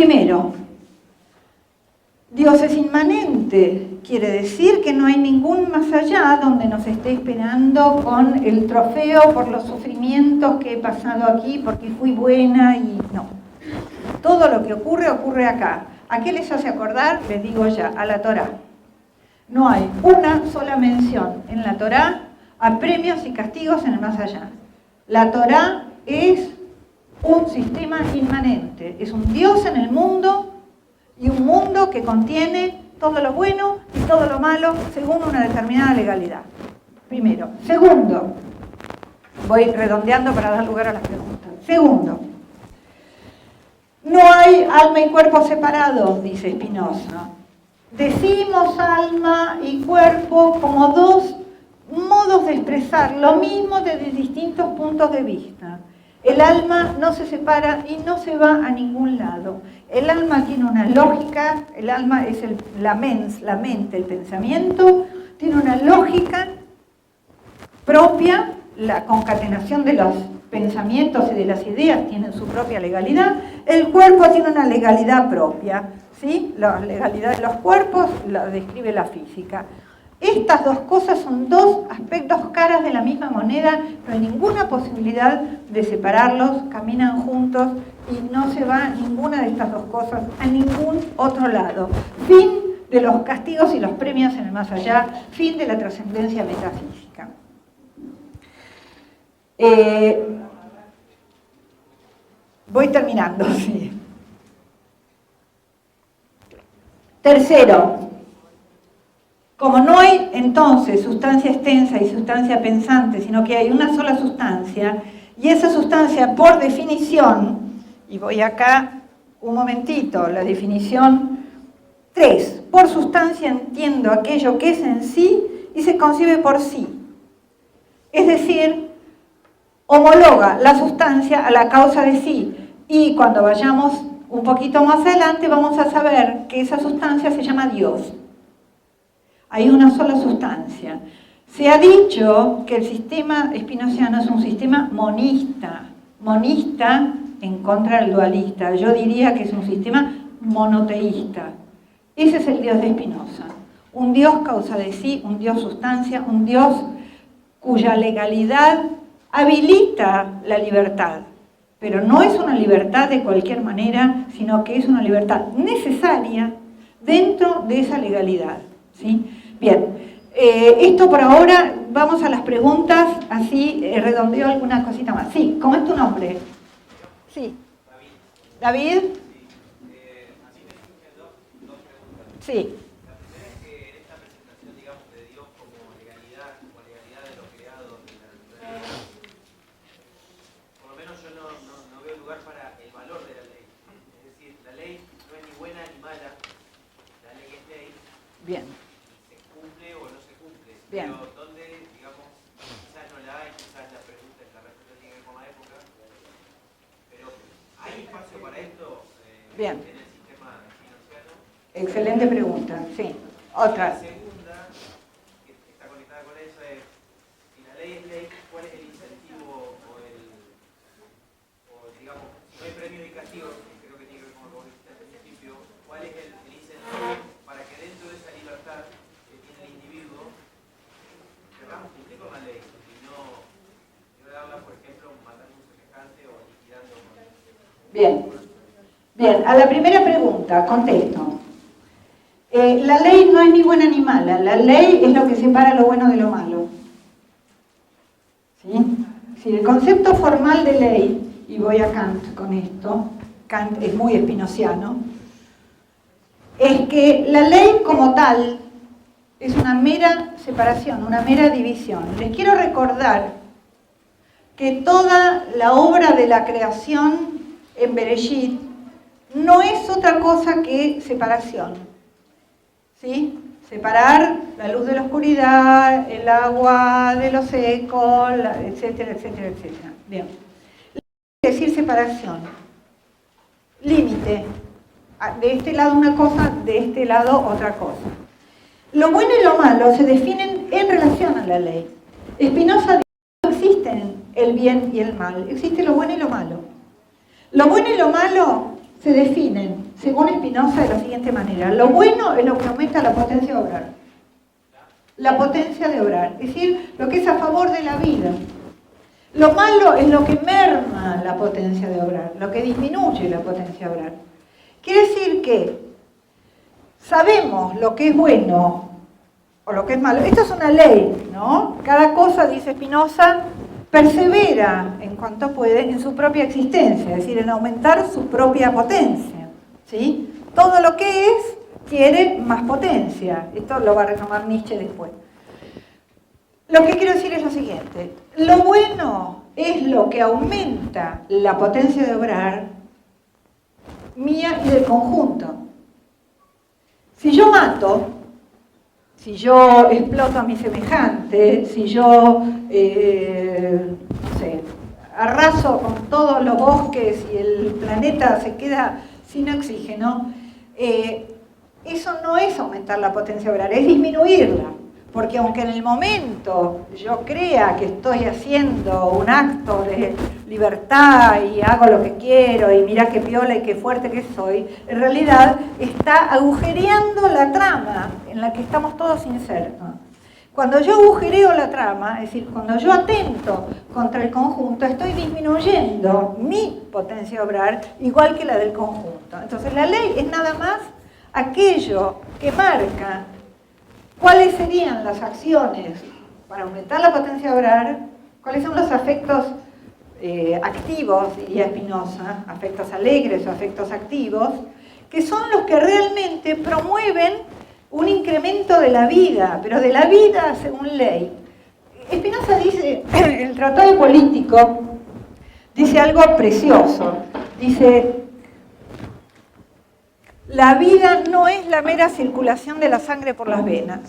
Primero, Dios es inmanente, quiere decir que no hay ningún más allá donde nos esté esperando con el trofeo por los sufrimientos que he pasado aquí porque fui buena y no. Todo lo que ocurre, ocurre acá. ¿A qué les hace acordar? Les digo ya, a la Torá. No hay una sola mención en la Torá a premios y castigos en el más allá. La Torá es un sistema inmanente, es un Dios en el mundo y un mundo que contiene todo lo bueno y todo lo malo según una determinada legalidad. Primero. Segundo, voy redondeando para dar lugar a las preguntas. Segundo, no hay alma y cuerpo separados, dice Spinoza. Decimos alma y cuerpo como dos modos de expresar lo mismo desde distintos puntos de vista. El alma no se separa y no se va a ningún lado. El alma tiene una lógica, el alma es la mente, el pensamiento, tiene una lógica propia, la concatenación de los pensamientos y de las ideas tienen su propia legalidad, el cuerpo tiene una legalidad propia, ¿sí? La legalidad de los cuerpos la describe la física. Estas dos cosas son dos aspectos caras de la misma moneda, no hay ninguna posibilidad de separarlos, caminan juntos y no se va ninguna de estas dos cosas a ningún otro lado. Fin de los castigos y los premios en el más allá, fin de la trascendencia metafísica. Voy terminando, sí. Tercero, como no hay entonces sustancia extensa y sustancia pensante, sino que hay una sola sustancia, y esa sustancia por definición, y voy acá un momentito, la definición 3, por sustancia entiendo aquello que es en sí y se concibe por sí. Es decir, homologa la sustancia a la causa de sí, y cuando vayamos un poquito más adelante vamos a saber que esa sustancia se llama Dios. Hay una sola sustancia. Se ha dicho que el sistema spinoziano es un sistema monista en contra del dualista. Yo diría que es un sistema monoteísta. Ese es el Dios de Spinoza. Un Dios causa de sí, un Dios sustancia, un Dios cuya legalidad habilita la libertad. Pero no es una libertad de cualquier manera, sino que es una libertad necesaria dentro de esa legalidad, ¿sí? Bien, esto por ahora, vamos a las preguntas, así redondeo alguna cosita más. Sí, ¿cómo es tu nombre? Sí. David. ¿David? Así me surgen dos preguntas. Sí. La primera es que en esta presentación, digamos, de Dios como legalidad de lo creado, de la naturaleza, por lo menos yo no veo lugar para el valor de la ley. Es decir, la ley no es ni buena ni mala, la ley es ley. Bien. ¿Cumple o no se cumple? Bien. Pero donde, digamos, quizás no la hay, quizás la pregunta tiene que ver con la época, pero ¿hay espacio para esto Bien. en el sistema financiero? Excelente pregunta, sí. Otra. La segunda, que está conectada con eso, es, si la ley es ley, ¿cuál es el incentivo o digamos, si no hay premio y castigo, que creo que tiene que ver con lo que dijiste al principio, ¿cuál es el incentivo para que dentro de esa libertad que tiene el individuo queramos cumplir con la ley y no darla, por ejemplo, matando a un semejante o liquidando? Bien. Bien, a la primera pregunta, contesto. La ley no es ni buena ni mala, la ley es lo que separa lo bueno de lo malo. ¿Sí? Si el concepto formal de ley, y voy a Kant con esto, Kant es muy spinoziano, es que la ley como tal es una mera separación, una mera división. Les quiero recordar que toda la obra de la creación en Bereshit no es otra cosa que separación. ¿Sí? Separar la luz de la oscuridad, el agua de lo seco, etcétera, etcétera, etcétera. Bien. Es decir, separación. Límite. De este lado una cosa, de este lado otra cosa. Lo bueno y lo malo se definen en relación a la ley. Spinoza dice que no existen el bien y el mal, existe lo bueno y lo malo. Lo bueno y lo malo se definen según Spinoza, de la siguiente manera. Lo bueno es lo que aumenta la potencia de obrar. La potencia de obrar, es decir, lo que es a favor de la vida. Lo malo es lo que merma la potencia de obrar, lo que disminuye la potencia de obrar. Quiere decir que sabemos lo que es bueno o lo que es malo. Esto es una ley, ¿no? Cada cosa, dice Spinoza, persevera en cuanto puede en su propia existencia, es decir, en aumentar su propia potencia, ¿sí? Todo lo que es quiere más potencia. Esto lo va a retomar Nietzsche después. Lo que quiero decir es lo siguiente. Lo bueno es lo que aumenta la potencia de obrar mía y del conjunto. Si yo mato, si yo exploto a mi semejante, si yo no sé, arraso con todos los bosques y el planeta se queda sin oxígeno, eso no es aumentar la potencia obrera, es disminuirla. Porque aunque en el momento yo crea que estoy haciendo un acto de libertad y hago lo que quiero y mira qué piola y qué fuerte que soy, en realidad está agujereando la trama en la que estamos todos insertos. Cuando yo agujereo la trama, es decir, cuando yo atento contra el conjunto, estoy disminuyendo mi potencia de obrar igual que la del conjunto. Entonces la ley es nada más aquello que marca cuáles serían las acciones para aumentar la potencia de obrar, cuáles son los afectos activos, diría Spinoza, afectos alegres o afectos activos, que son los que realmente promueven un incremento de la vida, pero de la vida según ley. Spinoza dice, en el Tratado Político, dice algo precioso, dice: la vida no es la mera circulación de la sangre por las venas.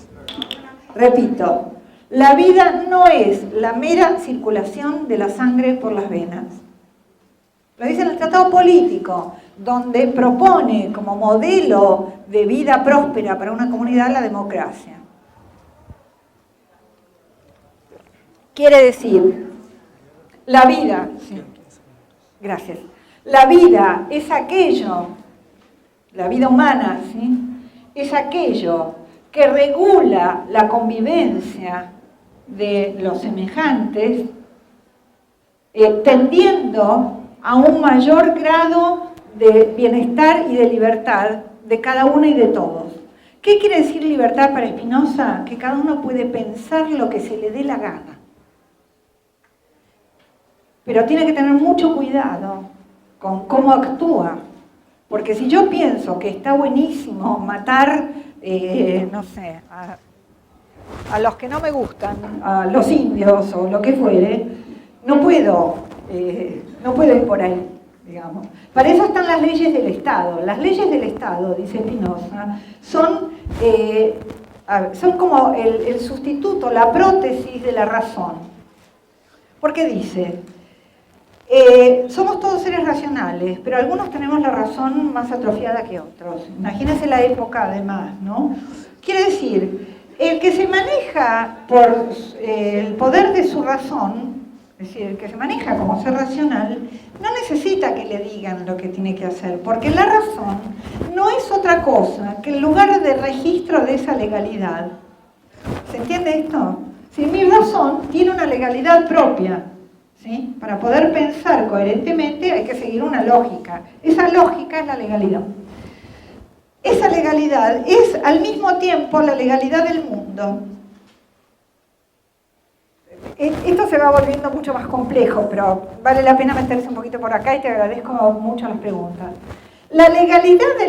Repito, la vida no es la mera circulación de la sangre por las venas. Lo dice en el Tratado Político, donde propone como modelo de vida próspera para una comunidad la democracia. Quiere decir, la vida, sí, gracias, la vida es aquello, la vida humana, ¿sí?, es aquello que regula la convivencia de los semejantes, tendiendo a un mayor grado de bienestar y de libertad de cada uno y de todos. ¿Qué quiere decir libertad para Spinoza? Que cada uno puede pensar lo que se le dé la gana. Pero tiene que tener mucho cuidado con cómo actúa. Porque si yo pienso que está buenísimo matar, no sé, a los que no me gustan, a los indios o lo que fuere, no puedo ir por ahí, digamos. Para eso están las leyes del Estado. Las leyes del Estado, dice Spinoza, son como el sustituto, la prótesis de la razón. Porque dice: somos todos seres racionales, pero algunos tenemos la razón más atrofiada que otros. Imagínense la época además, ¿no? Quiere decir, el que se maneja por el poder de su razón, es decir, el que se maneja como ser racional, no necesita que le digan lo que tiene que hacer, porque la razón no es otra cosa que el lugar de registro de esa legalidad. ¿Se entiende esto? Si mi razón tiene una legalidad propia, ¿sí? Para poder pensar coherentemente hay que seguir una lógica. Esa lógica es la legalidad. Esa legalidad es al mismo tiempo la legalidad del mundo. Esto se va volviendo mucho más complejo, pero vale la pena meterse un poquito por acá y te agradezco mucho las preguntas. La legalidad del